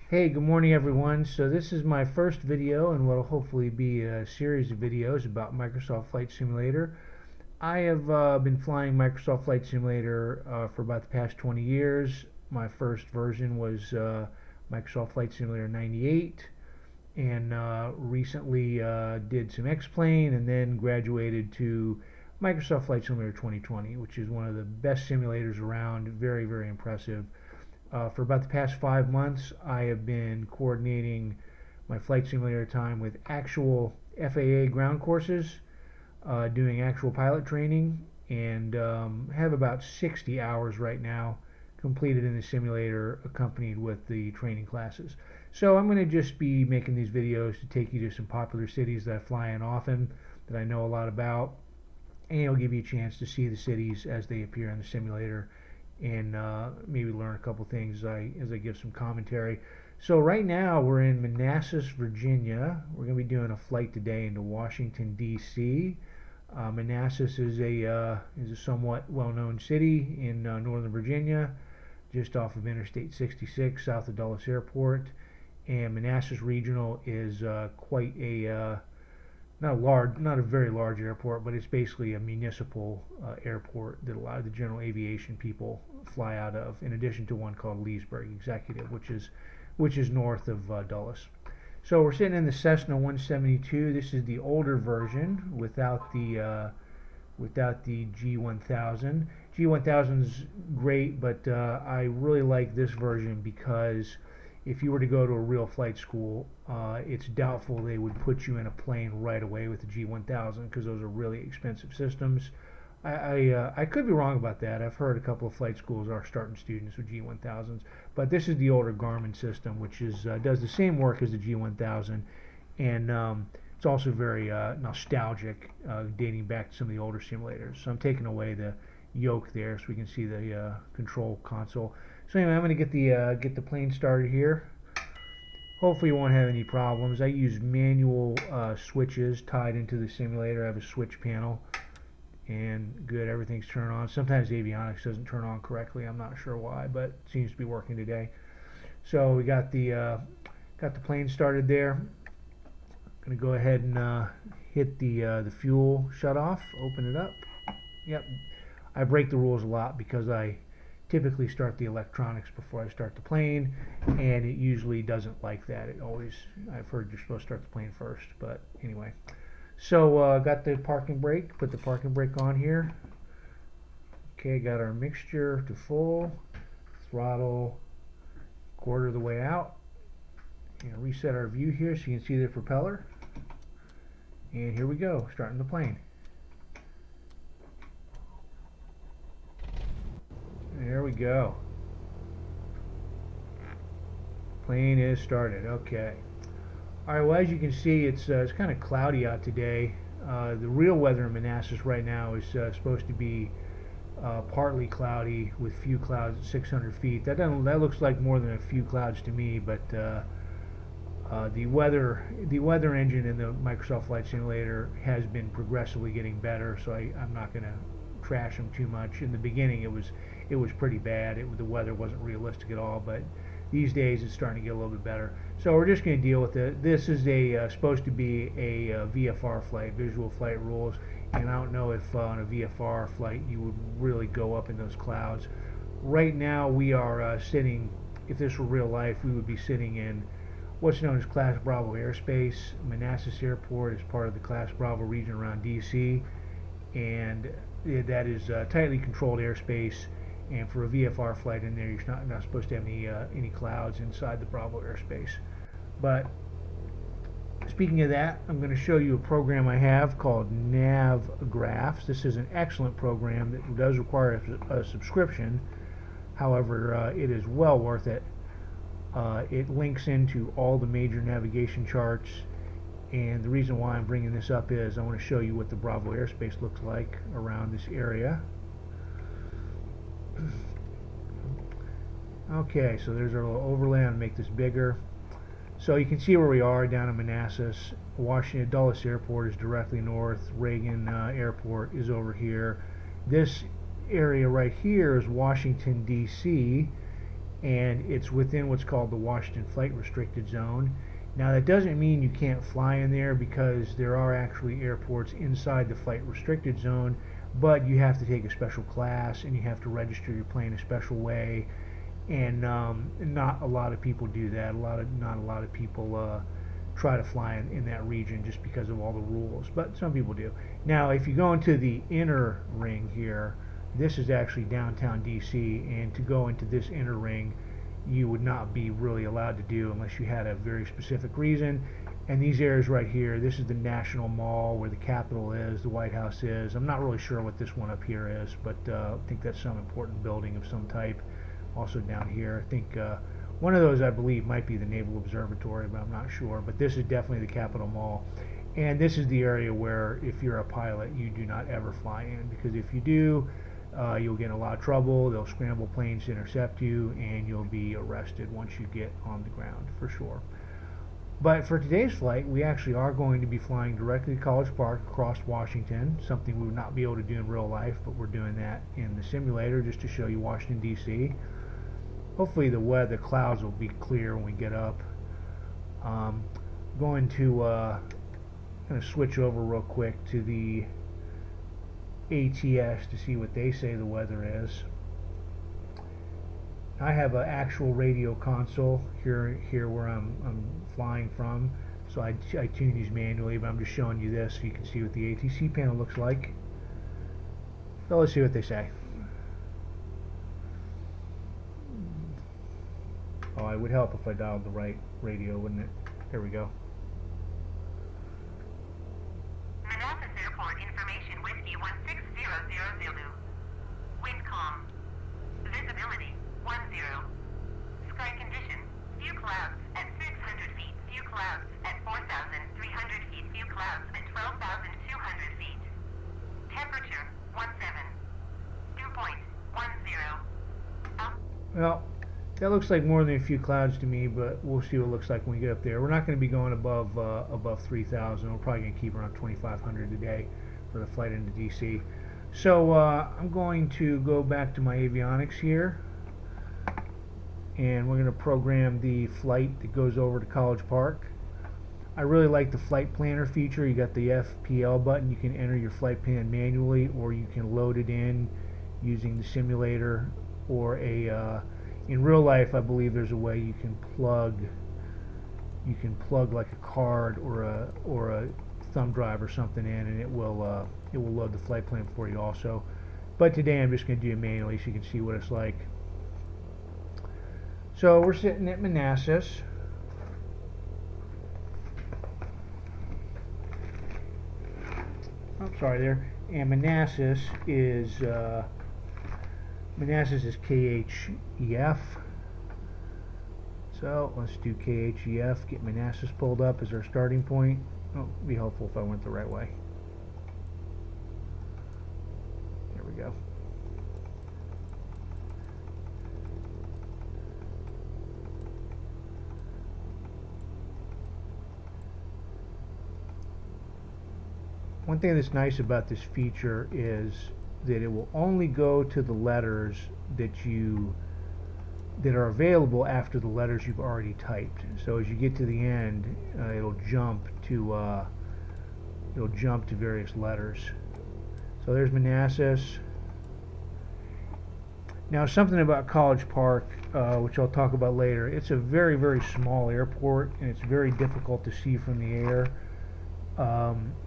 Hey, good morning everyone. So this is my first video and what will hopefully be a series of videos about Microsoft Flight Simulator. I have been flying Microsoft Flight Simulator for about the past 20 years. My first version was Microsoft Flight Simulator 98 and recently did some X-Plane and then graduated to Microsoft Flight Simulator 2020, which is one of the best simulators around. Very, very impressive. For about the past 5 months, I have been coordinating my flight simulator time with actual FAA ground courses, doing actual pilot training, and have about 60 hours right now completed in the simulator accompanied with the training classes. So I'm going to just be making these videos to take you to some popular cities that I fly in often, that I know a lot about, and it'll give you a chance to see the cities as they appear in the simulator and maybe learn a couple things as I give some commentary. So right now we're in Manassas, Virginia. We're going to be doing a flight today into Washington D.C. Manassas is a somewhat well-known city in Northern Virginia, just off of Interstate 66, south of Dulles Airport. And Manassas Regional is quite a not a very large airport, but it's basically a municipal airport that a lot of the general aviation people fly out of, in addition to one called Leesburg Executive, which is north of Dulles. So we're sitting in the Cessna 172. This is the older version without the G1000. G1000 is great, but I really like this version because if you were to go to a real flight school, it's doubtful they would put you in a plane right away with the G1000 because those are really expensive systems. I could be wrong about that. I've heard a couple of flight schools are starting students with G1000s, but this is the older Garmin system, which does the same work as the G1000, and it's also very nostalgic, dating back to some of the older simulators. So I'm taking away the yoke there so we can see the control console. So anyway, I'm going to get the plane started here. Hopefully you won't have any problems. I use manual switches tied into the simulator. I have a switch panel, and good, everything's turned on. Sometimes avionics doesn't turn on correctly. I'm not sure why, but it seems to be working today. So we got the plane started there. I'm going to go ahead and hit the fuel shut off. Open it up. Yep. I break the rules a lot because I typically start the electronics before I start the plane, and it usually doesn't like that. I've heard you're supposed to start the plane first, but anyway. So got the parking brake, put the parking brake on here. Okay, got our mixture to full, throttle quarter of the way out, and reset our view here so you can see the propeller. And here we go, starting the plane. There we go. Plane is started. Okay. All right. Well, as you can see, it's kind of cloudy out today. The real weather in Manassas right now is supposed to be partly cloudy with few clouds at 600 feet. That looks like more than a few clouds to me, but the weather engine in the Microsoft Flight Simulator has been progressively getting better, so I'm not going to trash them too much. In the beginning, it was pretty bad. The weather wasn't realistic at all, but these days it's starting to get a little bit better. So we're just going to deal with it. This is supposed to be a VFR flight, visual flight rules, and I don't know if on a VFR flight you would really go up in those clouds. Right now we are sitting, if this were real life, we would be sitting in what's known as Class Bravo airspace. Manassas Airport is part of the Class Bravo region around DC, and that is tightly controlled airspace. And for a VFR flight in there, you're not supposed to have any clouds inside the Bravo airspace. But speaking of that, I'm going to show you a program I have called NavGraphs. This is an excellent program that does require a subscription. However, it is well worth it. It links into all the major navigation charts, and the reason why I'm bringing this up is I want to show you what the Bravo airspace looks like around this area. Okay, so there's our little overlay. I'm going to make this bigger. So you can see where we are down in Manassas. Washington Dulles Airport is directly north. Reagan Airport is over here. This area right here is Washington, D.C., and it's within what's called the Washington Flight Restricted Zone. Now that doesn't mean you can't fly in there, because there are actually airports inside the Flight Restricted Zone, but you have to take a special class and you have to register your plane a special way, and not a lot of people do that. Not a lot of people try to fly in that region just because of all the rules, but some people do. Now if you go into the inner ring here, this is actually downtown DC, and to go into this inner ring you would not be really allowed to do unless you had a very specific reason. And these areas right here, this is the National Mall where the Capitol is, the White House is. I'm not really sure what this one up here is, but I think that's some important building of some type. Also down here, I think one of those I believe might be the Naval Observatory, but I'm not sure. But this is definitely the Capitol Mall. And this is the area where if you're a pilot, you do not ever fly in, because if you do, you'll get in a lot of trouble. They'll scramble planes to intercept you, and you'll be arrested once you get on the ground, for sure. But for today's flight, we actually are going to be flying directly to College Park across Washington, something we would not be able to do in real life, but we're doing that in the simulator just to show you Washington, D.C. Hopefully the clouds will be clear when we get up. Going to kind of switch over real quick to the ATS to see what they say the weather is. I have an actual radio console here where I'm flying from, so I tune these manually, but I'm just showing you this so you can see what the ATC panel looks like. So let's see what they say. Oh, it would help if I dialed the right radio, wouldn't it? There we go. Manassas Airport information whiskey 16000 Zulu. Wind calm. Visibility 10. Sky condition. Few clouds at 600 feet. Few clouds at 4,300 feet. Few clouds at 12,200 feet. Temperature 17. Dew point 10. Well, that looks like more than a few clouds to me, but we'll see what it looks like when we get up there. We're not going to be going above 3,000. We're probably going to keep around 2,500 a day for the flight into DC. So I'm going to go back to my avionics here, and we're going to program the flight that goes over to College Park. I really like the flight planner feature. You got the FPL button. You can enter your flight plan manually, or you can load it in using the simulator, or in real life, I believe there's a way you can plug like a card or a thumb drive or something in, and it will load the flight plan for you also. But today I'm just going to do it manually so you can see what it's like. So we're sitting at Manassas. Oh, sorry there. And Manassas is KHEF. So let's do KHEF, get Manassas pulled up as our starting point. Oh, it'd be helpful if I went the right way. There we go. One thing that's nice about this feature is that it will only go to the letters that are available after the letters you've already typed. So as you get to the end, it'll jump to various letters. So there's Manassas. Now something about College Park, which I'll talk about later. It's a very, very small airport, and it's very difficult to see from the air.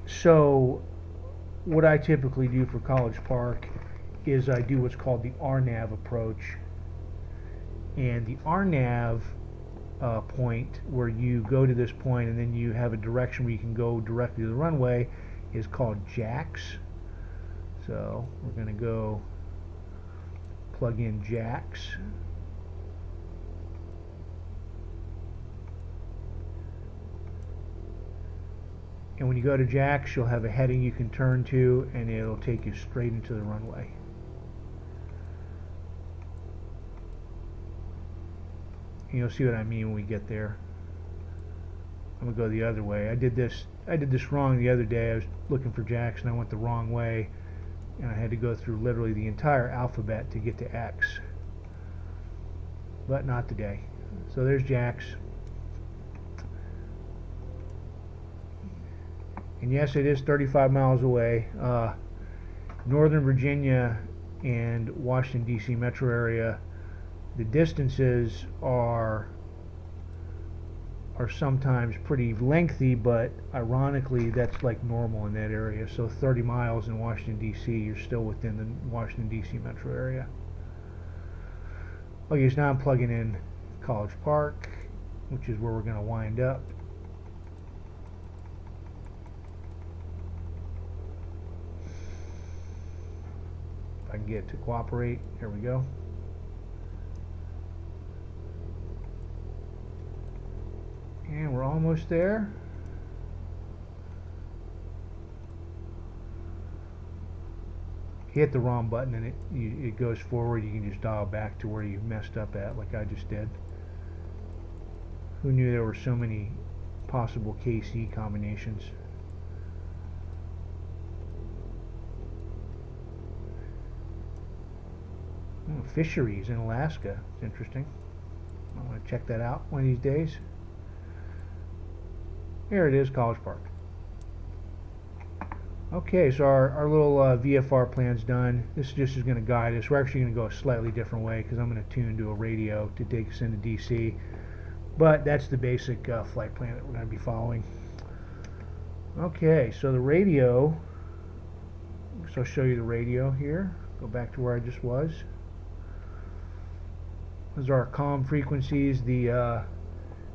So what I typically do for College Park is I do what's called the RNAV approach. And the RNAV point, where you go to this point and then you have a direction where you can go directly to the runway, is called JAX. So we're going to go plug in JAX. And when you go to JAX, you'll have a heading you can turn to, and it'll take you straight into the runway. And you'll see what I mean when we get there. I'm gonna go the other way. I did this wrong the other day. I was looking for JAX and I went the wrong way, and I had to go through literally the entire alphabet to get to X. but not today. So there's Jack's. And yes, it is 35 miles away. Northern Virginia and Washington, D.C. metro area, the distances are sometimes pretty lengthy, but ironically that's like normal in that area. So 30 miles in Washington, D.C., you're still within the Washington, D.C. metro area. Okay, so now I'm plugging in College Park, which is where we're going to wind up. If I can get it to cooperate, here we go. And we're almost there. Hit the wrong button and it goes forward. You can just dial back to where you messed up at, like I just did. Who knew there were so many possible KC combinations? Fisheries in Alaska. It's interesting. I want to check that out one of these days. Here it is, College Park. Okay, so our little VFR plan's done. This just is going to guide us. We're actually going to go a slightly different way because I'm going to tune to a radio to take us into DC. But that's the basic flight plan that we're going to be following. Okay, so the radio. So I'll show you the radio here. Go back to where I just was. Those are our comm frequencies. The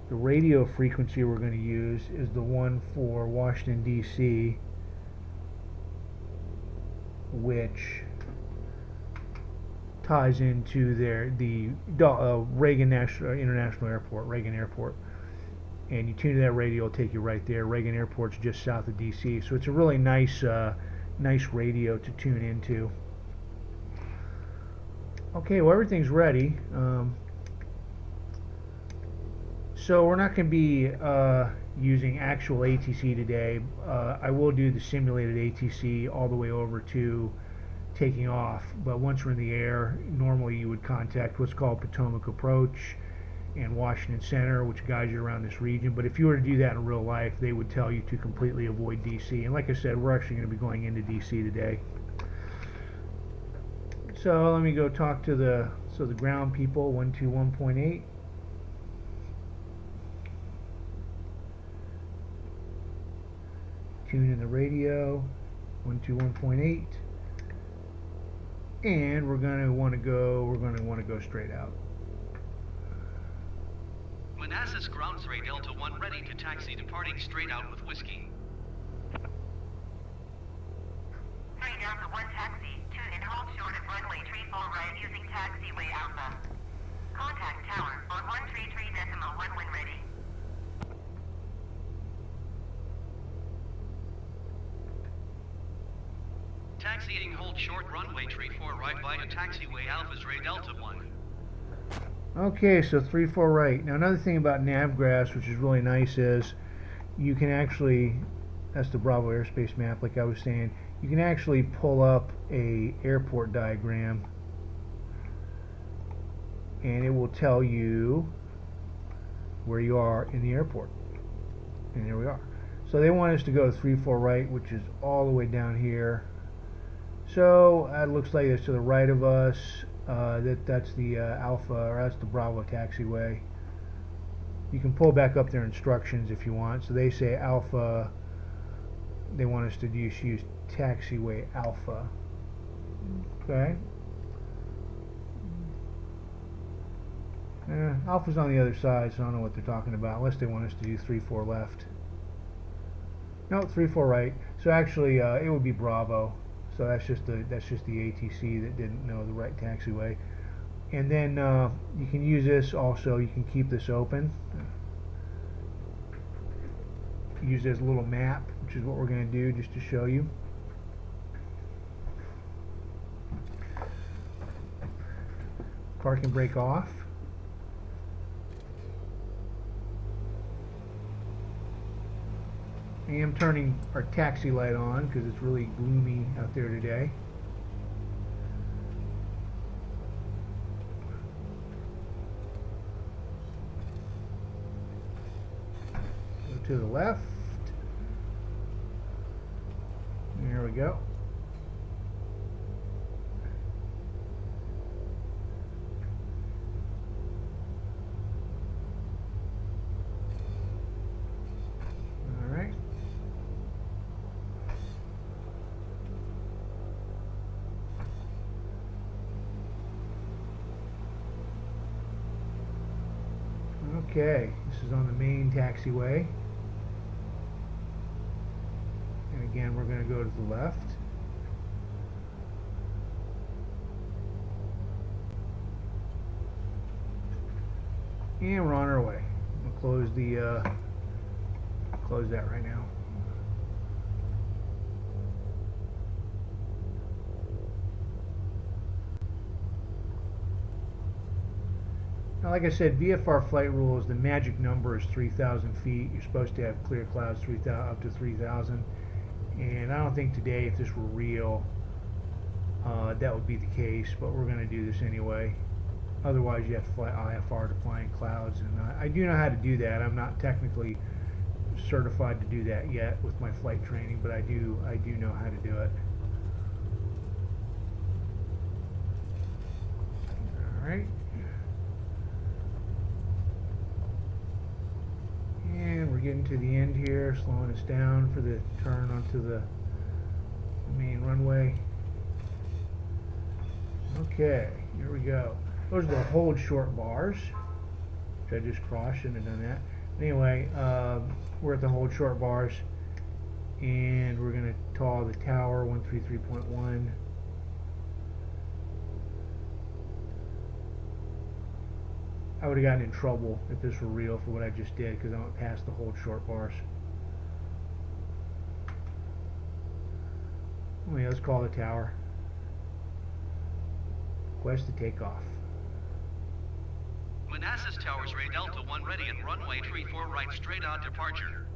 radio frequency we're going to use is the one for Washington, D.C., which ties into the Reagan International Airport, Reagan Airport. And you tune to that radio, it'll take you right there. Reagan Airport's just south of D.C., so it's a really nice radio to tune into. Okay, well, everything's ready. So we're not going to be using actual ATC today. I will do the simulated ATC all the way over to taking off. But once we're in the air, normally you would contact what's called Potomac Approach and Washington Center, which guides you around this region. But if you were to do that in real life, they would tell you to completely avoid DC. And like I said, we're actually going to be going into DC today. So let me go talk to the ground people, 121.8. Tune in the radio, 121.8, and we're going to want to go straight out. Manassas Ground 3 Delta 1 ready to taxi, departing straight out with whiskey. 3 Delta 1 taxi, tune and hold short of runway 34 right using taxiway Alpha. Contact tower on 133.1 when ready. Taxiing, hold short runway 34 right by to taxiway Alpha's Ray Delta 1. Okay, so 34 right. Now another thing about Navgrass, which is really nice, is you can actually, that's the Bravo airspace map like I was saying, you can actually pull up a airport diagram and it will tell you where you are in the airport. And there we are. So they want us to go to 34 right, which is all the way down here. So it looks like it's to the right of us. That's the Alpha, or that's the Bravo taxiway. You can pull back up their instructions if you want. So they say Alpha. They want us to use taxiway Alpha. Okay. Alpha's on the other side, so I don't know what they're talking about, unless they want us to do 34 left. No, 34 right. So actually, it would be Bravo. So that's just the ATC that didn't know the right taxiway. And then you can use this also. You can keep this open. Use this little map, which is what we're going to do just to show you. Park and brake off. I am turning our taxi light on because it's really gloomy out there today. to the left. There we go. All right. Okay, this is on the main taxiway. And again, we're going to go to the left. And we're on our way. We'll close that right now. Now, like I said, VFR flight rules, the magic number is 3,000 feet. You're supposed to have clear clouds up to 3,000. And I don't think today, if this were real, that would be the case. But we're going to do this anyway. Otherwise, you have to fly IFR to fly in clouds. And I do know how to do that. I'm not technically certified to do that yet with my flight training, but I do know how to do it. All right. And we're getting to the end here, slowing us down for the turn onto the main runway. Okay, here we go. Those are the hold short bars, which I just crossed. Shouldn't have done that. Anyway, we're at the hold short bars, and we're going to taw the tower 133.1. I would have gotten in trouble if this were real for what I just did, because I went past the hold short bars. Anyway, let's call the tower. Request to take off. Manassas Towers, Ray Delta 1 ready and runway 34 right, straight on departure.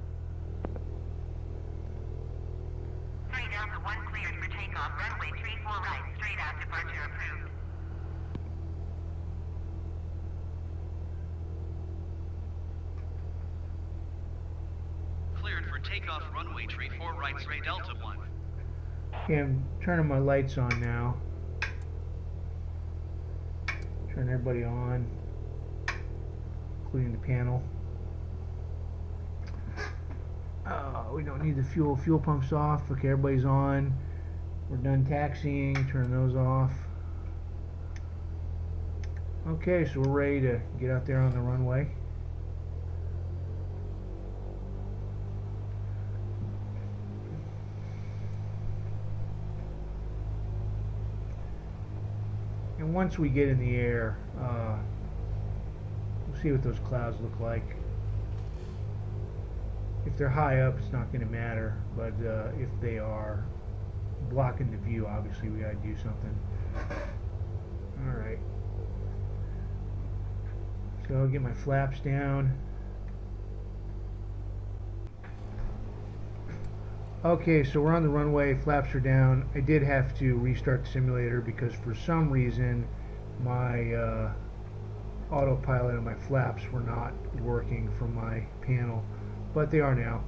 3 Delta 1 cleared for takeoff, runway 34 right, straight on departure approved. Cleared for takeoff, runway 34 right, Ray Delta 1. Okay, I'm turning my lights on now. Turn everybody on, including the panel. We don't need the fuel pumps off. Okay, everybody's on. We're done taxiing. Turn those off. Okay, so we're ready to get out there on the runway. And once we get in the air, we'll see what those clouds look like. If they're high up, it's not going to matter, but if they are blocking the view, obviously we got to do something. Alright. So I'll get my flaps down. Okay, so we're on the runway, flaps are down. I did have to restart the simulator because for some reason my autopilot and my flaps were not working from my panel, but they are now.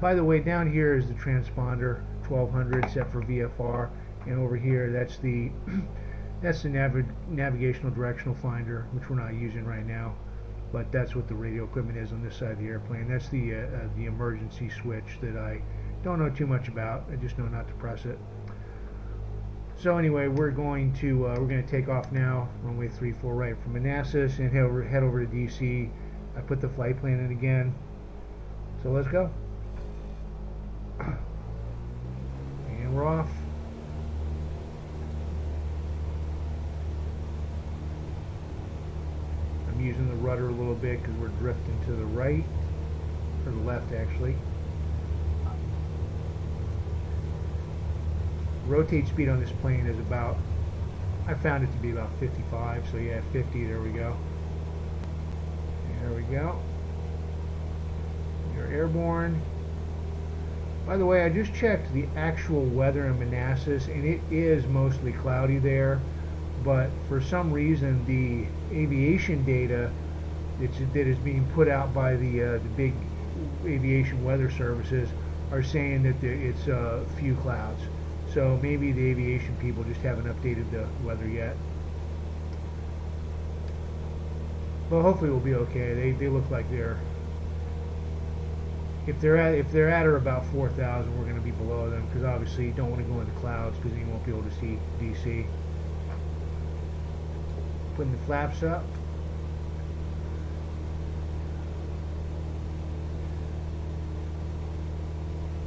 By the way, down here is the transponder 1200 set for VFR, and over here that's the navigational directional finder, which we're not using right now, but that's what the radio equipment is on this side of the airplane. That's the emergency switch that I don't know too much about. I just know not to press it. So anyway, we're going to take off now, runway 34 right from Manassas, and head over to DC. I put the flight plan in again. So let's go. And we're off. I'm using the rudder a little bit because we're drifting to the right, or the left actually. Rotate speed on this plane is about, I found it to be about 55, so yeah, 50, there we go. There we go. You're airborne. By the way, I just checked the actual weather in Manassas, and it is mostly cloudy there, but for some reason the aviation data that is being put out by the big aviation weather services are saying that it's few clouds. So maybe the aviation people just haven't updated the weather yet. But hopefully we'll be okay. They look like they're, if they're at or about 4,000, we're going to be below them, because obviously you don't want to go into clouds because you won't be able to see DC. Putting the flaps up.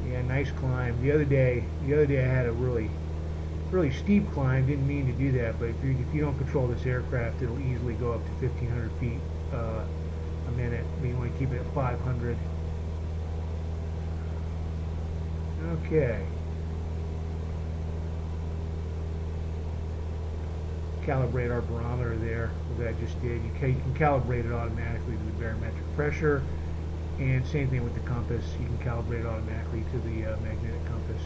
Yeah, nice climb. The other day I had a really steep climb. Didn't mean to do that, but if you don't control this aircraft, it'll easily go up to 1,500 feet a minute. But you want to keep it at 500. Okay. Calibrate our barometer there that I just did. You can calibrate it automatically to the barometric pressure, and same thing with the compass. You can calibrate it automatically to the magnetic compass.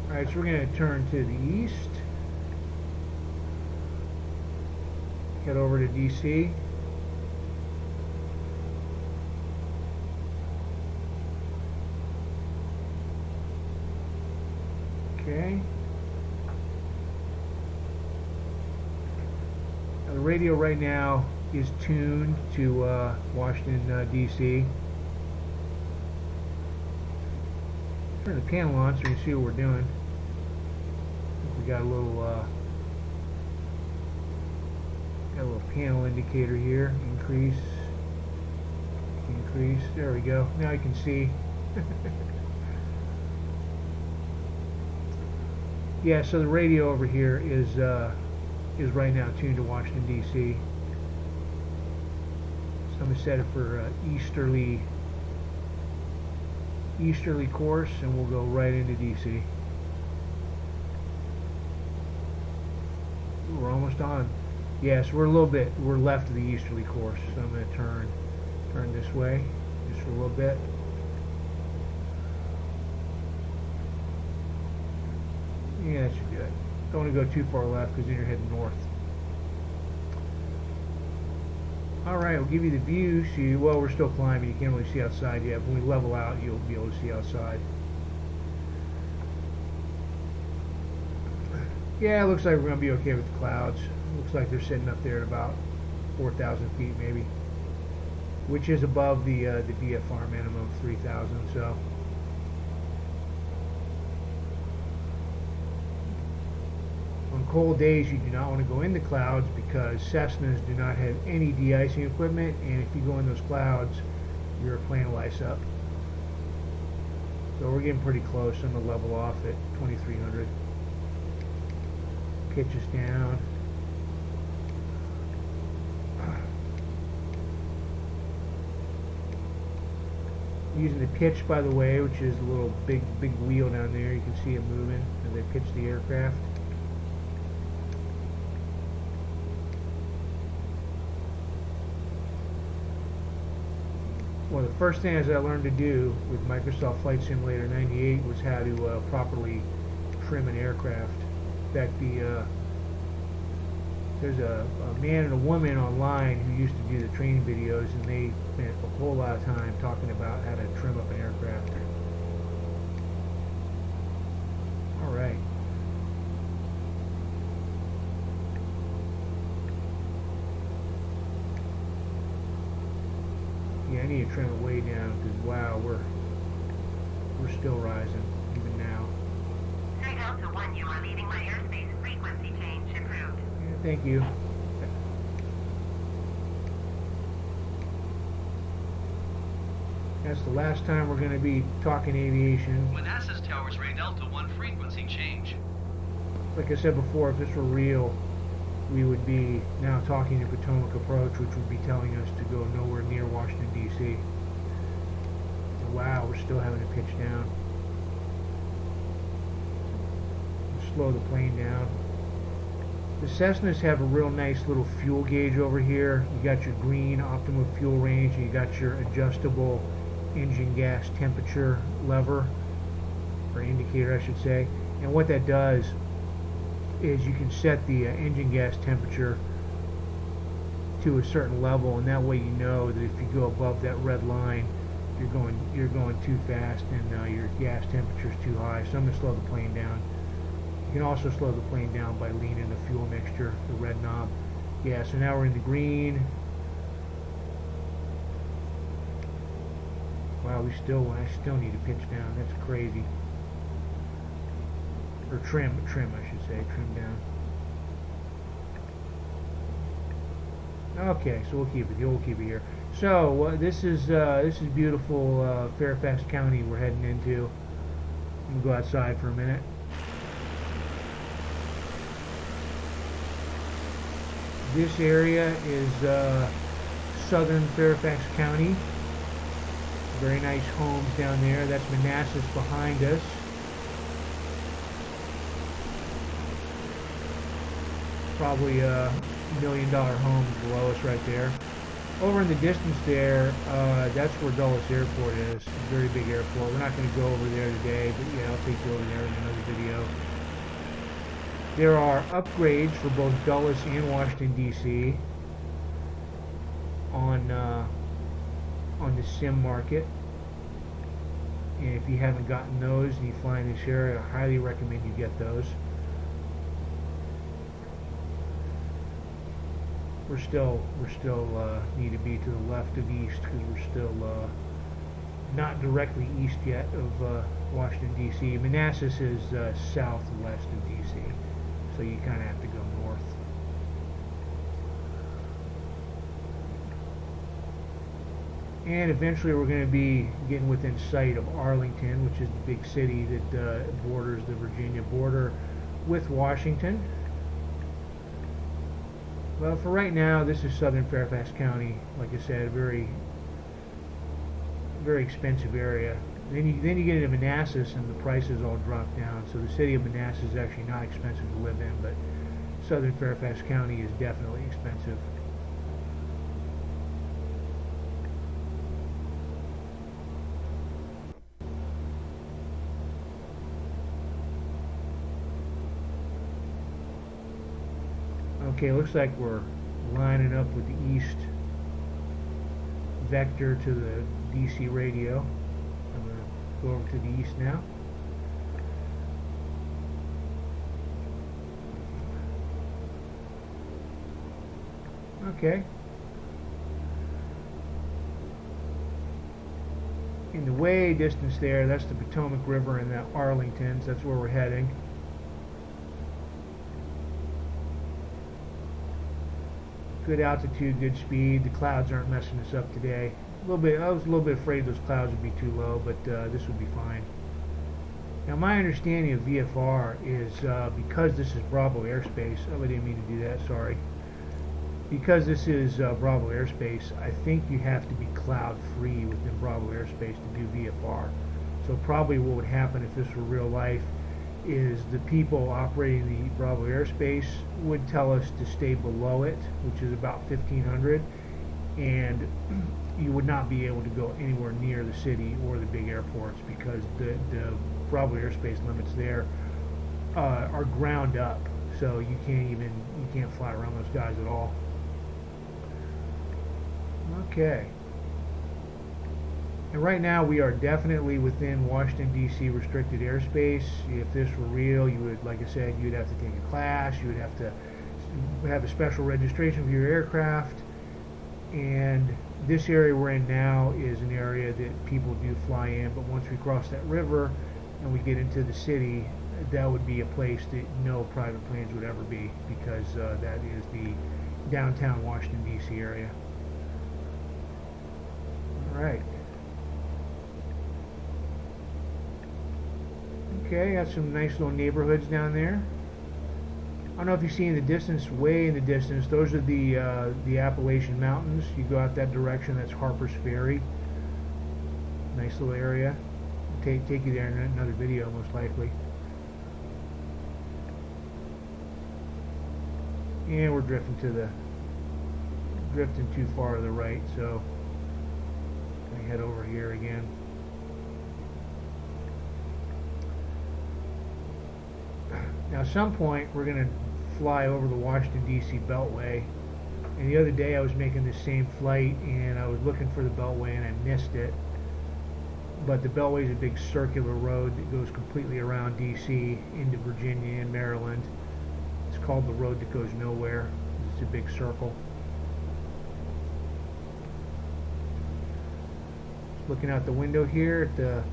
Alright, so we're going to turn to the east, head over to DC. Okay. Now the radio right now is tuned to Washington, D.C. Turn the panel on so you can see what we're doing. We got a little panel indicator here. Increase. There we go. Now you can see. Yeah, so the radio over here is right now tuned to Washington, D.C. So I'm going to set it for easterly course, and we'll go right into D.C. Ooh, we're almost on. Yes, we're left of the easterly course, so I'm going to turn this way just for a little bit. Yeah, that should be good. Don't want to go too far left because then you're heading north. Alright, we'll give you the view. See, well, we're still climbing. You can't really see outside yet. When we level out, you'll be able to see outside. Yeah, it looks like we're going to be okay with the clouds. Looks like they're sitting up there at about 4,000 feet maybe, which is above the DFR minimum of 3,000. So. On cold days, you do not want to go in the clouds because Cessnas do not have any de-icing equipment, and if you go in those clouds, your plane will ice up. So we're getting pretty close. I'm going to level off at 2,300. Pitch us down. Using the pitch, by the way, which is a little big wheel down there. You can see it moving as they pitch the aircraft. One of the first things I learned to do with Microsoft Flight Simulator 98 was how to properly trim an aircraft. In fact, there's a man and a woman online who used to do the training videos, and they spent a whole lot of time talking about how to trim up an aircraft. Alright. Yeah, I need to trim it way down because wow, we're still rising even now. 3 Delta 1, you are leaving my airspace. Frequency change approved. Yeah, thank you. That's the last time we're going to be talking aviation. Manassas Towers, Ray Delta 1, frequency change. Like I said before, if this were real, we would be now talking to Potomac approach, which would be telling us to go nowhere near Washington, D.C. And wow, we're still having to pitch down. Slow the plane down. The Cessnas have a real nice little fuel gauge over here. You got your green optimum fuel range, and you got your adjustable engine gas temperature lever, or indicator I should say. And what that does is you can set the engine gas temperature to a certain level, and that way you know that if you go above that red line, you're going too fast, and your gas temperature is too high. So I'm going to slow the plane down. You can also slow the plane down by leaning the fuel mixture, the red knob. Yeah, so now we're in the green. Wow, I still need to pitch down. That's crazy. Or trim, I should say, trim down. Okay, so we'll keep it here. So this is beautiful Fairfax County we're heading into. I'm gonna go outside for a minute. This area is southern Fairfax County. Very nice homes down there. That's Manassas behind us. Probably $1 million homes below us right there. Over in the distance there, that's where Dulles Airport is. It's a very big airport. We're not going to go over there today, but yeah, I'll take you over there in another video. There are upgrades for both Dulles and Washington, D.C. on the sim market. And if you haven't gotten those and you fly in this area, I highly recommend you get those. We're still need to be to the left of east because we're still not directly east yet of Washington, D.C. Manassas is southwest of D.C., so you kind of have to go north. And eventually we're going to be getting within sight of Arlington, which is the big city that borders the Virginia border with Washington. Well, for right now, this is southern Fairfax County. Like I said, a very, very expensive area. Then you get into Manassas, and the prices all drop down. So the city of Manassas is actually not expensive to live in, but southern Fairfax County is definitely expensive. Okay, looks like we're lining up with the east vector to the DC radio. I'm going to go over to the east now. Okay. In the way distance there, that's the Potomac River and the Arlingtons. That's where we're heading. Good altitude, good speed. The clouds aren't messing us up today. I was a little bit afraid those clouds would be too low, but this would be fine. Now, my understanding of VFR is because this is Bravo airspace. Oh, I didn't mean to do that. Sorry. Because this is Bravo airspace, I think you have to be cloud-free within Bravo airspace to do VFR. So probably what would happen if this were real life is the people operating the Bravo airspace would tell us to stay below it, which is about 1,500, and you would not be able to go anywhere near the city or the big airports because the Bravo airspace limits there are ground up, so you can't fly around those guys at all. Okay. And right now we are definitely within Washington, D.C. restricted airspace. If this were real, you would, like I said, you'd have to take a class, you would have to have a special registration for your aircraft. And this area we're in now is an area that people do fly in, but once we cross that river and we get into the city, that would be a place that no private planes would ever be, because that is the downtown Washington, D.C. area. All right. Okay, got some nice little neighborhoods down there. I don't know if you see in the distance, way in the distance, those are the Appalachian Mountains. You go out that direction, that's Harper's Ferry. Nice little area. Take you there in another video, most likely. And we're drifting too far to the right, so I head over here again. Now, at some point, we're going to fly over the Washington, D.C. Beltway, And the other day I was making the same flight and I was looking for the Beltway and I missed it. But the Beltway is a big circular road that goes completely around DC into Virginia and Maryland. It's called the road that goes nowhere. It's a big circle. Just looking out the window here at the,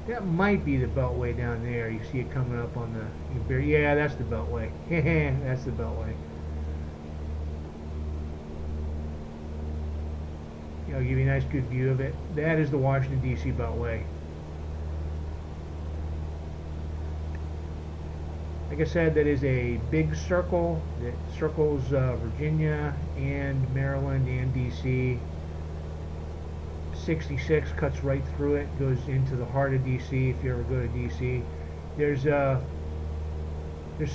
that might be the Beltway down there. You see it coming up on the, yeah, that's the Beltway. That's the Beltway. I'll give you a nice good view of it. That is the Washington DC Beltway. Like I said, that is a big circle that circles Virginia and Maryland and DC. 66 cuts right through it, goes into the heart of DC if you ever go to DC. There's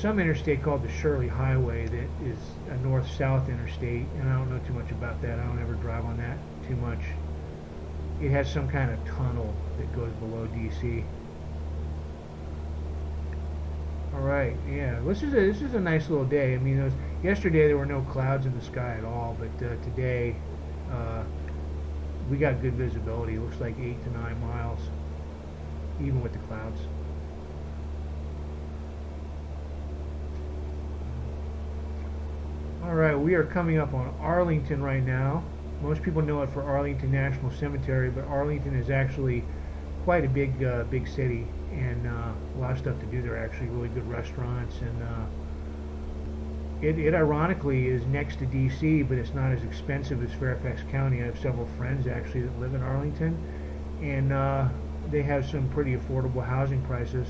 some interstate called the Shirley Highway that is a north-south interstate, and I don't know too much about that. I don't ever drive on that too much. It has some kind of tunnel that goes below DC. All right, yeah, this is a nice little day. I mean, yesterday there were no clouds in the sky at all, but today we got good visibility. It looks like 8 to 9 miles, even with the clouds. Alright, we are coming up on Arlington right now. Most people know it for Arlington National Cemetery, but Arlington is actually quite a big city, and a lot of stuff to do there. Actually, really good restaurants, and it ironically is next to DC, but it's not as expensive as Fairfax County. I have several friends actually that live in Arlington, and they have some pretty affordable housing prices,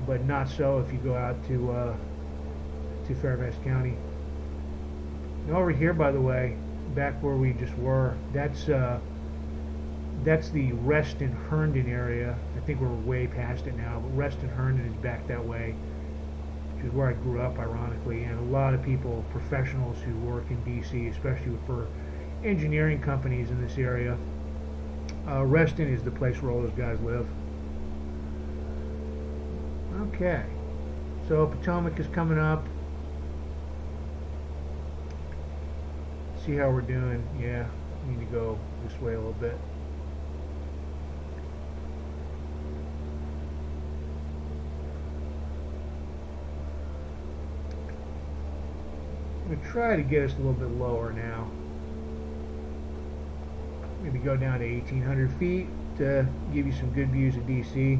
but not so if you go out to Fairfax County. Now over here, by the way, back where we just were, that's the Reston Herndon area. I think we're way past it now, but Reston Herndon is back that way, which is where I grew up, ironically, and a lot of people, professionals who work in DC, especially for engineering companies in this area. Reston is the place where all those guys live. Okay, so Potomac is coming up. See how we're doing. Yeah, we need to go this way a little bit. I'm going to try to get us a little bit lower now. Maybe go down to 1,800 feet to give you some good views of DC.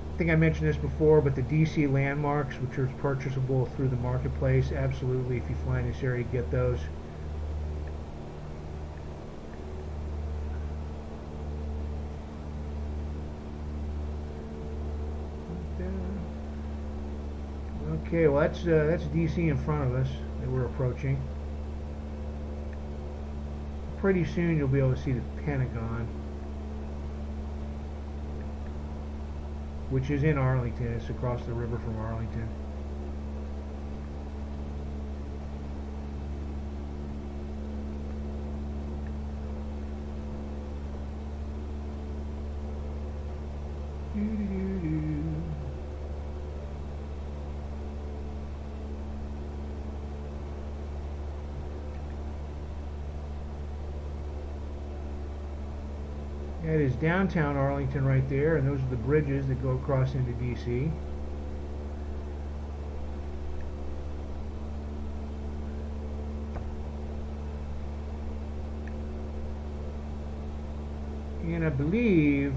I think I mentioned this before, but the DC landmarks, which are purchasable through the marketplace, absolutely, if you fly in this area, get those. Okay, well that's DC in front of us that we're approaching. Pretty soon you'll be able to see the Pentagon, which is in Arlington. It's across the river from Arlington. That is downtown Arlington right there, and those are the bridges that go across into DC. And I believe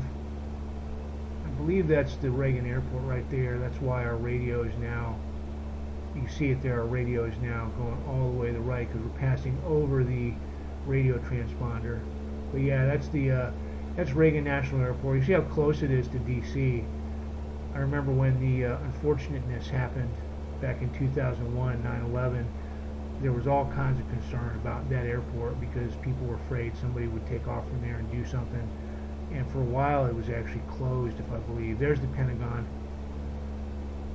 that's the Reagan Airport right there. That's why our radio is now, you see it there, our radio is now going all the way to the right because we're passing over the radio transponder. But yeah, that's Reagan National Airport. You see how close it is to DC. I remember when the unfortunateness happened back in 2001, 9/11, there was all kinds of concern about that airport because people were afraid somebody would take off from there and do something. And for a while it was actually closed, if I believe. There's the Pentagon.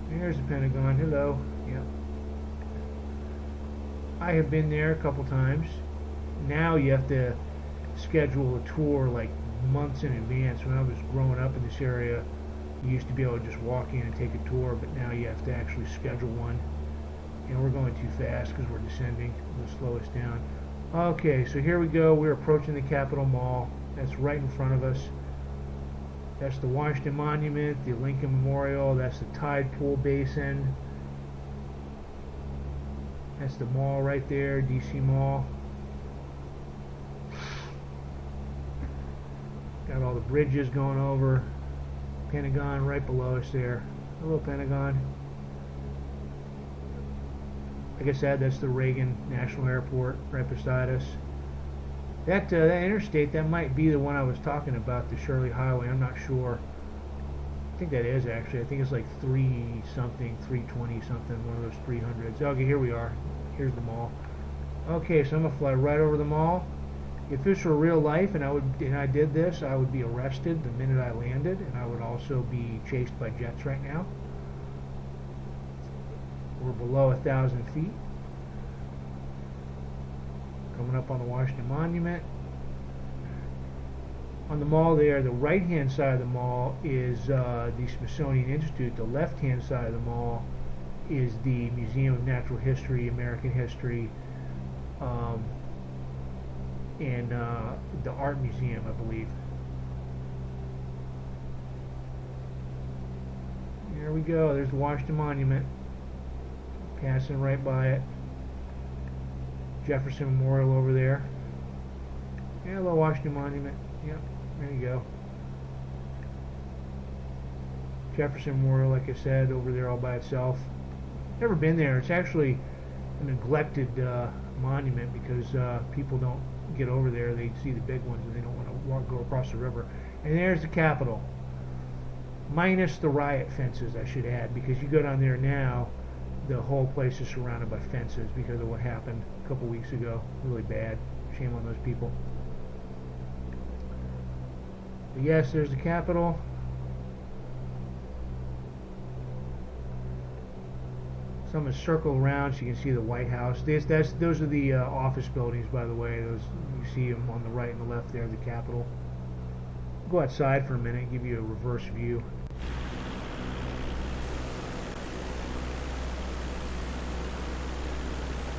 There's the Pentagon. Hello. Yep. I have been there a couple times. Now you have to schedule a tour like months in advance. When I was growing up in this area, you used to be able to just walk in and take a tour, but now you have to actually schedule one. and we're going too fast because we're descending. It'll slow us down. Okay, so here we go. We're approaching the Capitol Mall. That's right in front of us. That's the Washington Monument, the Lincoln Memorial. That's the Tide Pool Basin. That's the mall right there, DC Mall. Got all the bridges going over. Pentagon right below us there. Hello, Pentagon. Like I said, that's the Reagan National Airport right beside us. That interstate, that might be the one I was talking about, the Shirley Highway. I'm not sure. I think that is actually. I think it's like 3-something, 320 something, one of those 300s. Okay, here we are. Here's the mall. Okay, so I'm gonna fly right over the mall. If this were real life and I did this, I would be arrested the minute I landed, and I would also be chased by jets right now. We're below 1,000 feet. Coming up on the Washington Monument. On the mall there, the right-hand side of the mall is the Smithsonian Institute. The left-hand side of the mall is the Museum of Natural History, American History, and the Art Museum, I believe. There we go. There's the Washington Monument. Passing right by it. Jefferson Memorial over there. Yeah, the Washington Monument. Yep, there you go. Jefferson Memorial, like I said, over there all by itself. Never been there. It's actually a neglected monument because people don't get over there. They see the big ones and they don't want to go across the river. And there's the Capitol. Minus the riot fences, I should add, because you go down there now, the whole place is surrounded by fences because of what happened a couple weeks ago. Really bad. Shame on those people. But yes, there's the Capitol. So I'm going to circle around so you can see the White House. Those are the office buildings, by the way. Those, you see them on the right and the left there, the Capitol. Go outside for a minute and give you a reverse view.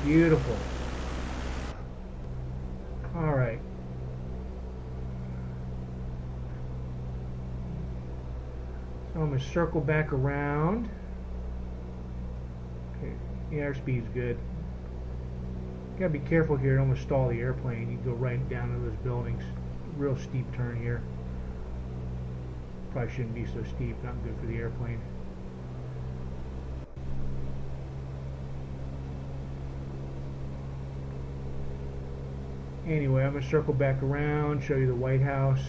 Beautiful. All right. So I'm going to circle back around. Okay, the airspeed's good. You gotta be careful here, don't want to stall the airplane. You can go right down to those buildings. Real steep turn here. Probably shouldn't be so steep, not good for the airplane. Anyway, I'm going to circle back around, show you the White House.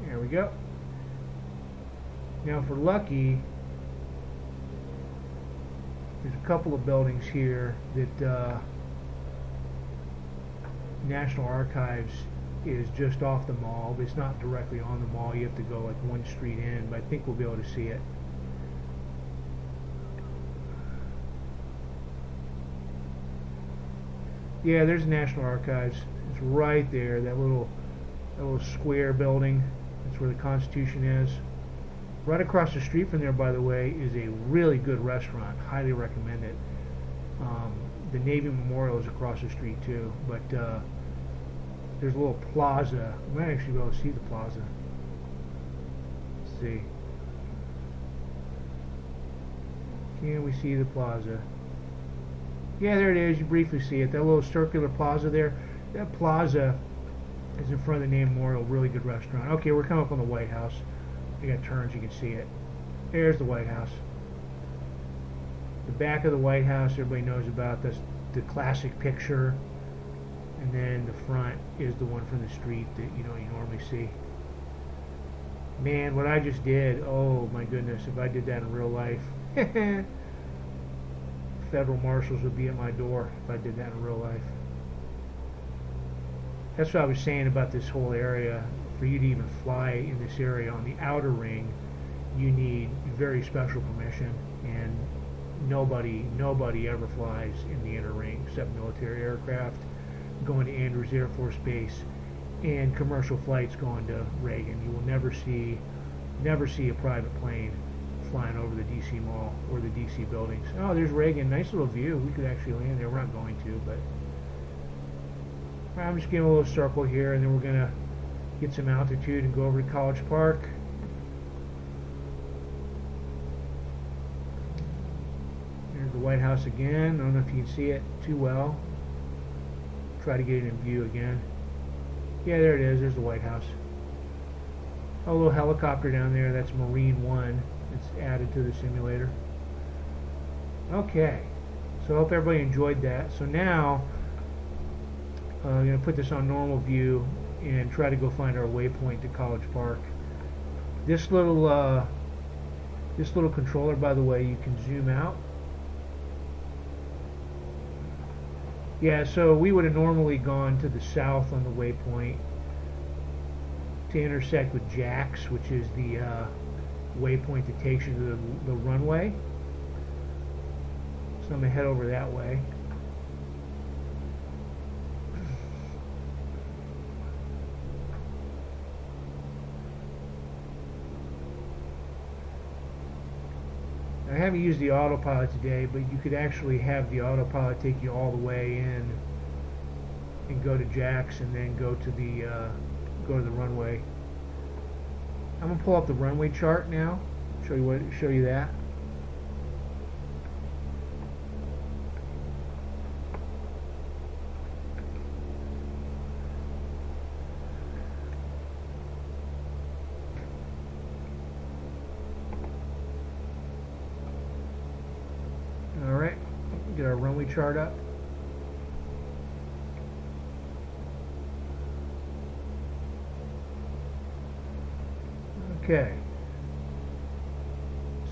There we go. Now, if we're lucky, there's a couple of buildings here that National Archives is just off the mall, but it's not directly on the mall. You have to go like one street in, but I think we'll be able to see it. Yeah, there's National Archives. It's right there, that little square building. That's where the Constitution is. Right across the street from there, by the way, is a really good restaurant. Highly recommend it. The Navy Memorial is across the street too, but there's a little plaza. We might actually be able to see the plaza. Let's see. Can we see the plaza? Yeah, there it is. You briefly see it. That little circular plaza there. That plaza is in front of the Navy Memorial. Really good restaurant. Okay, we're coming up on the White House. We got turns, you can see it. There's the White House. The back of the White House, everybody knows about. That's the classic picture. And then the front is the one from the street that you normally see. Man, what I just did, oh my goodness, if I did that in real life. Federal marshals would be at my door if I did that in real life. That's what I was saying about this whole area. For you to even fly in this area on the outer ring, you need very special permission, and nobody ever flies in the inner ring except military aircraft going to Andrews Air Force Base and commercial flights going to Reagan. You will never see a private plane flying over the DC Mall or the DC buildings. Oh, there's Reagan. Nice little view. We could actually land there. We're not going to, but I'm just giving a little circle here, and then we're gonna get some altitude and go over to College Park. There's the White House again. I don't know if you can see it too well. Try to get it in view again. Yeah, there it is. There's the White House. A little helicopter down there. That's Marine One. It's added to the simulator. Okay. So I hope everybody enjoyed that. So now I'm going to put this on normal view and try to go find our waypoint to College Park. This little controller, by the way, you can zoom out. Yeah, so we would have normally gone to the south on the waypoint to intersect with Jax, which is the waypoint that takes you to the runway. So I'm going to head over that way. I haven't used the autopilot today, but you could actually have the autopilot take you all the way in and go to Jax and then go to the runway. I'm gonna pull up the runway chart now. Show you that. Alright, get our runway chart up. Okay.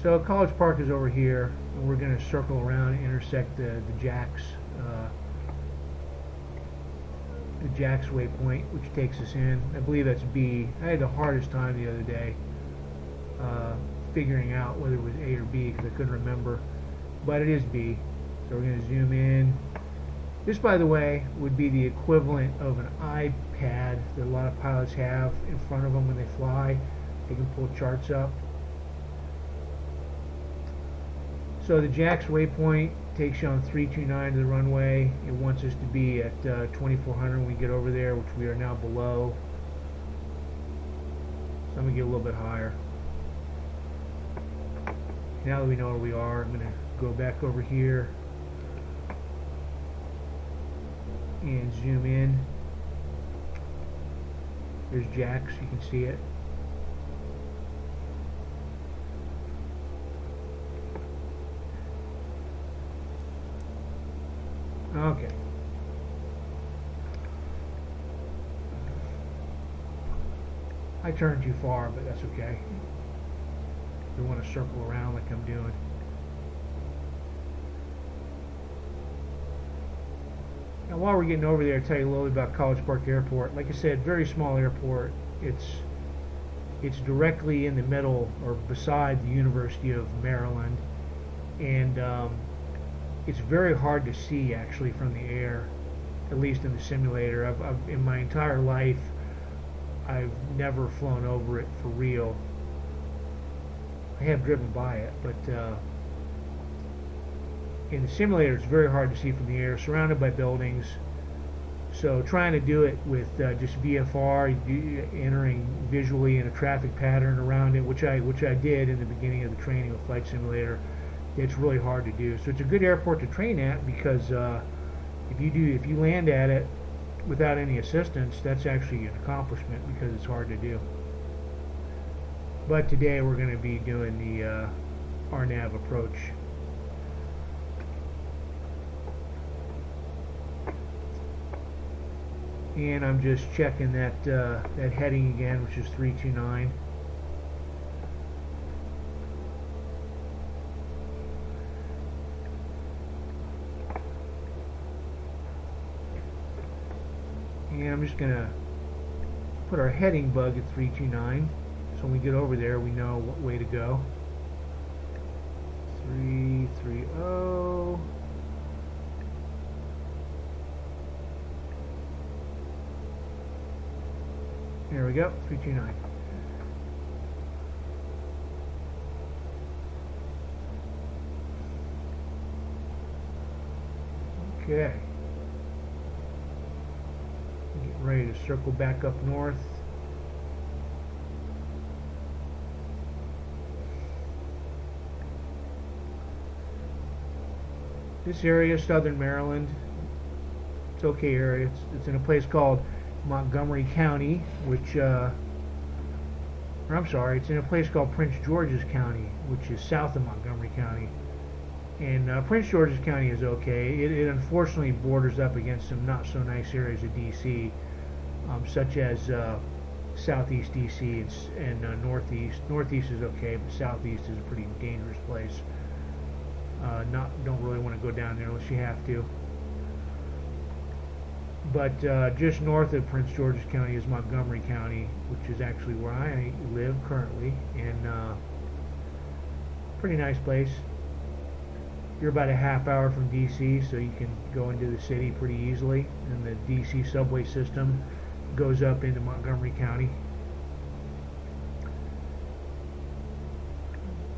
So College Park is over here, and we're going to circle around and intersect the Jax waypoint, which takes us in. I believe that's B. I had the hardest time the other day figuring out whether it was A or B because I couldn't remember. But it is B. So we're going to zoom in. This, by the way, would be the equivalent of an iPad that a lot of pilots have in front of them when they fly. They can pull charts up. So the Jax waypoint takes you on 329 to the runway. It wants us to be at 2400 when we get over there, which we are now below. So I'm going to get a little bit higher. Now that we know where we are, I'm going to go back over here and zoom in. There's Jax, you can see it. Okay. I turned too far, but that's okay. We want to circle around like I'm doing. Now, while we're getting over there, I'll tell you a little bit about College Park Airport. Like I said, very small airport. It's directly in the middle or beside the University of Maryland, and it's very hard to see actually from the air, at least in the simulator. I've in my entire life, I've never flown over it for real. I have driven by it, but in the simulator it's very hard to see from the air, surrounded by buildings. So trying to do it with just VFR, entering visually in a traffic pattern around it, which I did in the beginning of the training with Flight Simulator, it's really hard to do. So it's a good airport to train at because if you land at it without any assistance, that's actually an accomplishment because it's hard to do. But today we're going to be doing the RNAV approach. And I'm just checking that that heading again, which is 329. And I'm just going to put our heading bug at 329. So when we get over there, we know what way to go. 330. There we go, 329. Okay. Get ready to circle back up north. This area, Southern Maryland, it's an okay area. It's in a place called Montgomery County, which, or I'm sorry, it's in a place called Prince George's County, which is south of Montgomery County. And Prince George's County is okay. It unfortunately borders up against some not so nice areas of D.C., such as southeast D.C. and northeast. Northeast is okay, but southeast is a pretty dangerous place. Don't really want to go down there unless you have to. But just north of Prince George's County is Montgomery County, which is actually where I live currently, and pretty nice place. You're about a half hour from D.C., so you can go into the city pretty easily, and the D.C. subway system goes up into Montgomery County.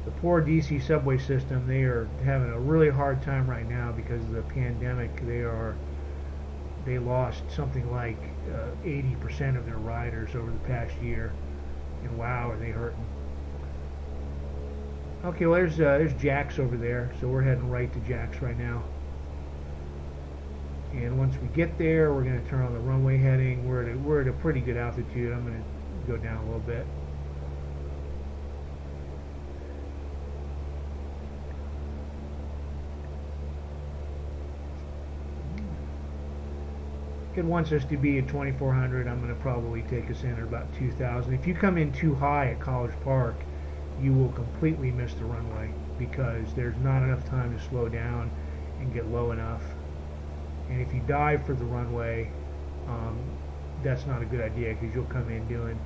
The poor D.C. subway system, they are having a really hard time right now because of the pandemic. They lost something like 80% of their riders over the past year, and wow, are they hurting. Okay, well there's Jack's over there, so we're heading right to Jack's right now. And once we get there, we're going to turn on the runway heading. We're at a pretty good altitude. I'm going to go down a little bit. It wants us to be at 2400. I'm going to probably take us in at about 2000. If you come in too high at College Park, you will completely miss the runway because there's not enough time to slow down and get low enough. And if you dive for the runway, that's not a good idea because you'll come in doing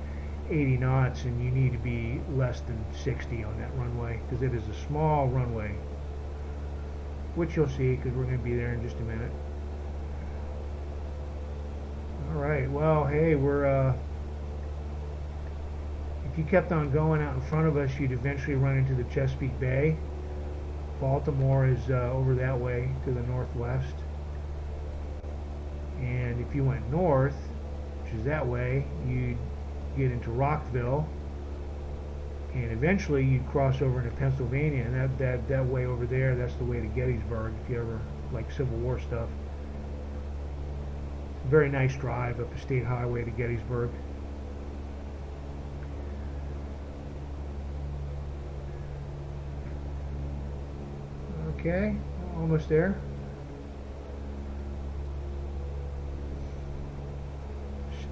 80 knots and you need to be less than 60 on that runway because it is a small runway, which you'll see because we're going to be there in just a minute. Alright, well, hey, if you kept on going out in front of us, you'd eventually run into the Chesapeake Bay. Baltimore is over that way to the northwest. And if you went north, which is that way, you'd get into Rockville. And eventually you'd cross over into Pennsylvania. And that way over there, that's the way to Gettysburg, if you ever like Civil War stuff. Very nice drive up the state highway to Gettysburg. Okay, almost there.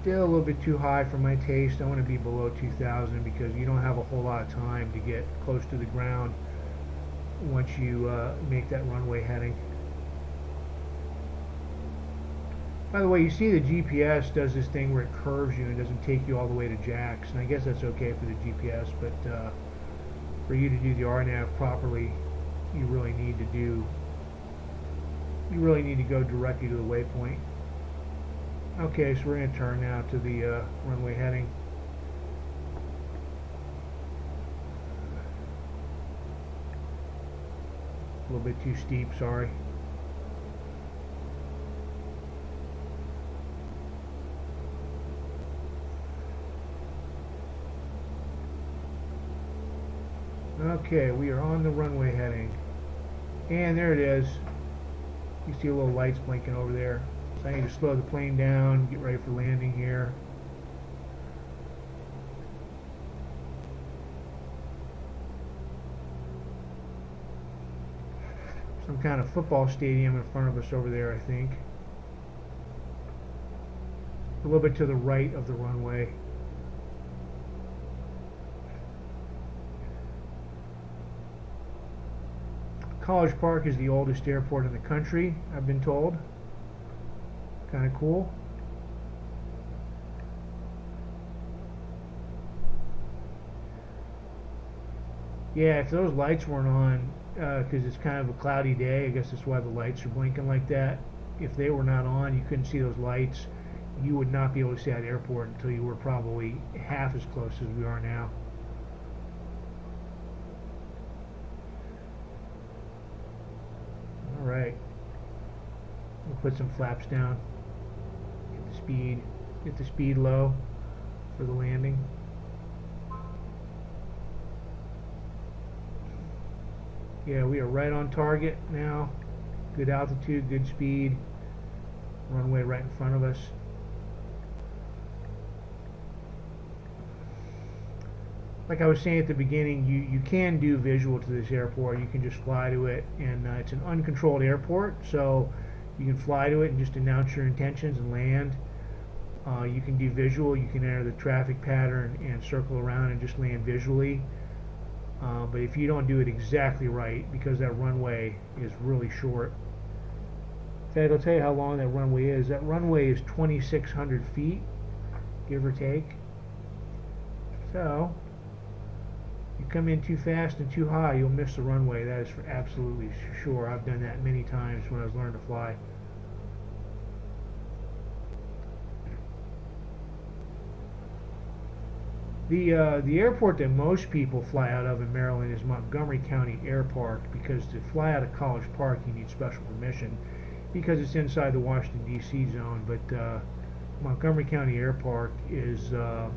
Still a little bit too high for my taste. I want to be below 2000 because you don't have a whole lot of time to get close to the ground once you make that runway heading. By the way, you see the GPS does this thing where it curves you and doesn't take you all the way to Jack's, and I guess that's okay for the GPS, but for you to do the RNAV properly, you really need to go directly to the waypoint. Okay, so we're going to turn now to the runway heading. A little bit too steep, sorry. Okay, we are on the runway heading. And there it is. You see a little lights blinking over there. So I need to slow the plane down, get ready for landing here. Some kind of football stadium in front of us over there, I think. A little bit to the right of the runway. College Park is the oldest airport in the country, I've been told. Kind of cool. Yeah, if those lights weren't on, because it's kind of a cloudy day, I guess that's why the lights are blinking like that. If they were not on, you couldn't see those lights. You would not be able to see that airport until you were probably half as close as we are now. Alright. put some flaps down. Get the speed low for the landing. Yeah, we are right on target now. Good altitude, good speed. Runway right in front of us. Like I was saying at the beginning, you can do visual to this airport. You can just fly to it, and it's an uncontrolled airport, so you can fly to it and just announce your intentions and land. You can do visual. You can enter the traffic pattern and circle around and just land visually. But if you don't do it exactly right, because that runway is really short. In fact, I'll tell you how long that runway is. That runway is 2,600 feet, give or take. So, you come in too fast and too high, you'll miss the runway. That is for absolutely sure. I've done that many times when I was learning to fly. The airport that most people fly out of in Maryland is Montgomery County Airport, because to fly out of College Park you need special permission because it's inside the Washington D.C. zone. But Montgomery County Airport is kind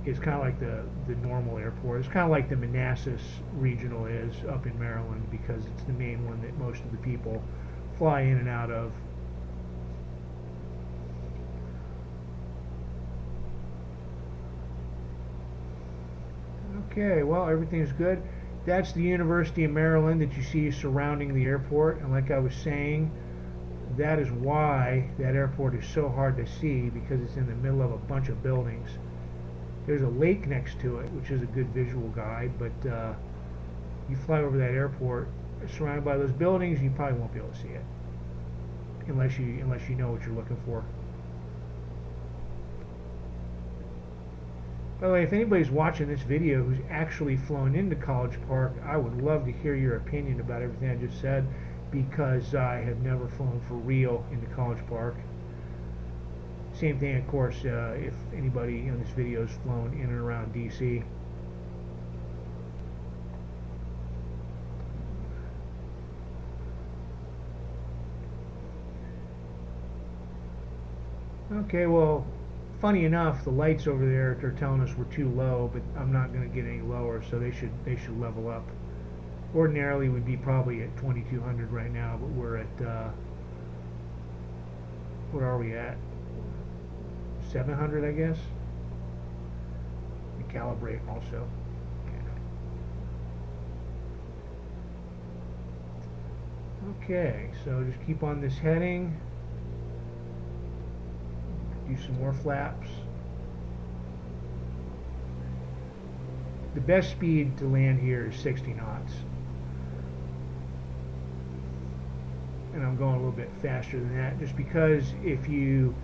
of like the normal airport. It's kind of like the Manassas Regional is up in Maryland, because it's the main one that most of the people fly in and out of. Okay, well, everything's good. That's the University of Maryland that you see surrounding the airport, and like I was saying, that is why that airport is so hard to see, because it's in the middle of a bunch of buildings. There's a lake next to it, which is a good visual guide, but you fly over that airport surrounded by those buildings, you probably won't be able to see it unless you know what you're looking for. By the way, if anybody's watching this video who's actually flown into College Park, I would love to hear your opinion about everything I just said, because I have never flown for real into College Park. Same thing, of course, if anybody in this video has flown in and around DC. Okay, well, funny enough, the lights over there, they're telling us we're too low, but I'm not going to get any lower, so they should level up. Ordinarily, we'd be probably at 2,200 right now, but we're at, what are we at? 700, I guess. We calibrate also. Okay, so just keep on this heading. Do some more flaps. The best speed to land here is 60 knots. And I'm going a little bit faster than that, just because if you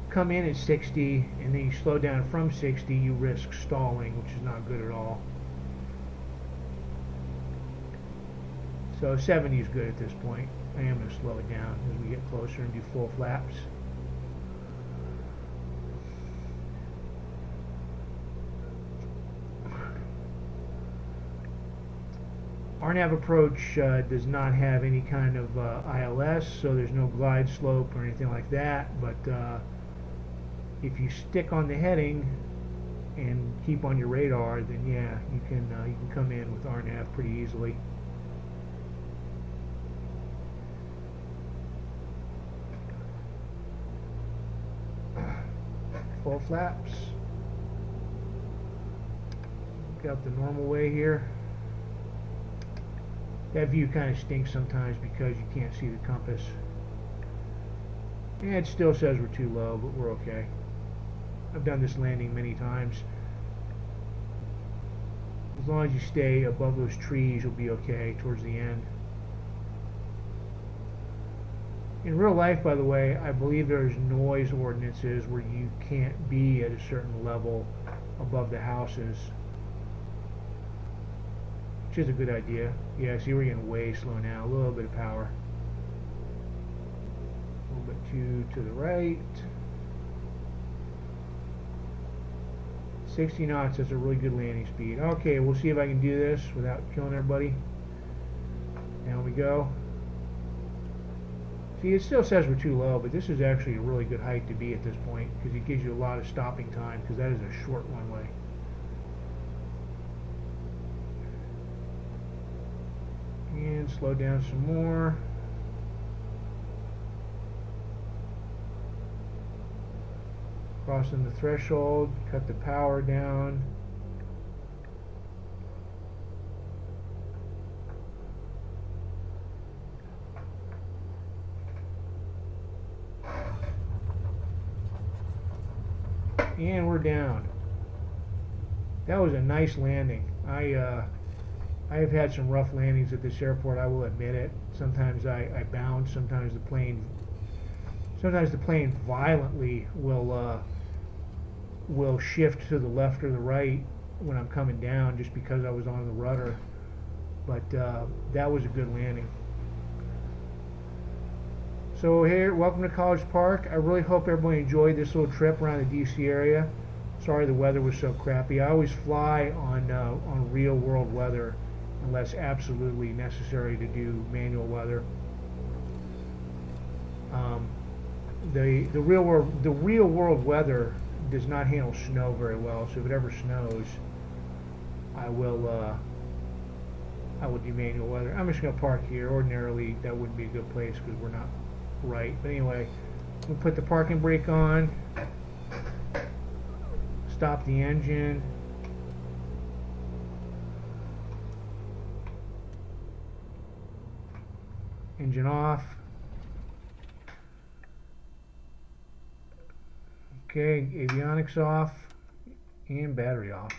come in at 60 and then you slow down from 60, you risk stalling, which is not good at all. So 70 is good at this point. I am going to slow it down as we get closer and do full flaps. Our nav approach does not have any kind of ILS, so there's no glide slope or anything like that, but if you stick on the heading and keep on your radar, then yeah, you can come in with our nav pretty easily. Full flaps. Got the normal way here. That view kind of stinks sometimes because you can't see the compass. And it still says we're too low, but we're okay. I've done this landing many times. As long as you stay above those trees, you'll be okay towards the end. In real life, by the way, I believe there's noise ordinances where you can't be at a certain level above the houses, which is a good idea. Yeah, see, we're getting way slow now. A little bit of power. A little bit to the right. 60 knots is a really good landing speed. Okay, we'll see if I can do this without killing everybody. Down we go. See, it still says we're too low, but this is actually a really good height to be at this point because it gives you a lot of stopping time because that is a short runway. And slow down some more. Crossing the threshold, cut the power down. And we're down. That was a nice landing. I have had some rough landings at this airport, I will admit it. Sometimes I bounce, sometimes the plane violently will shift to the left or the right when I'm coming down just because I was on the rudder. But that was a good landing. So here, welcome to College Park. I really hope everybody enjoyed this little trip around the DC area. Sorry the weather was so crappy. I always fly on real world weather unless absolutely necessary to do manual weather. The real world weather does not handle snow very well. So if it ever snows, I will do manual weather. I'm just gonna park here. Ordinarily, that wouldn't be a good place because we're not right. But anyway, we'll put the parking brake on. Stop the engine. Engine off. Okay, avionics off and battery off.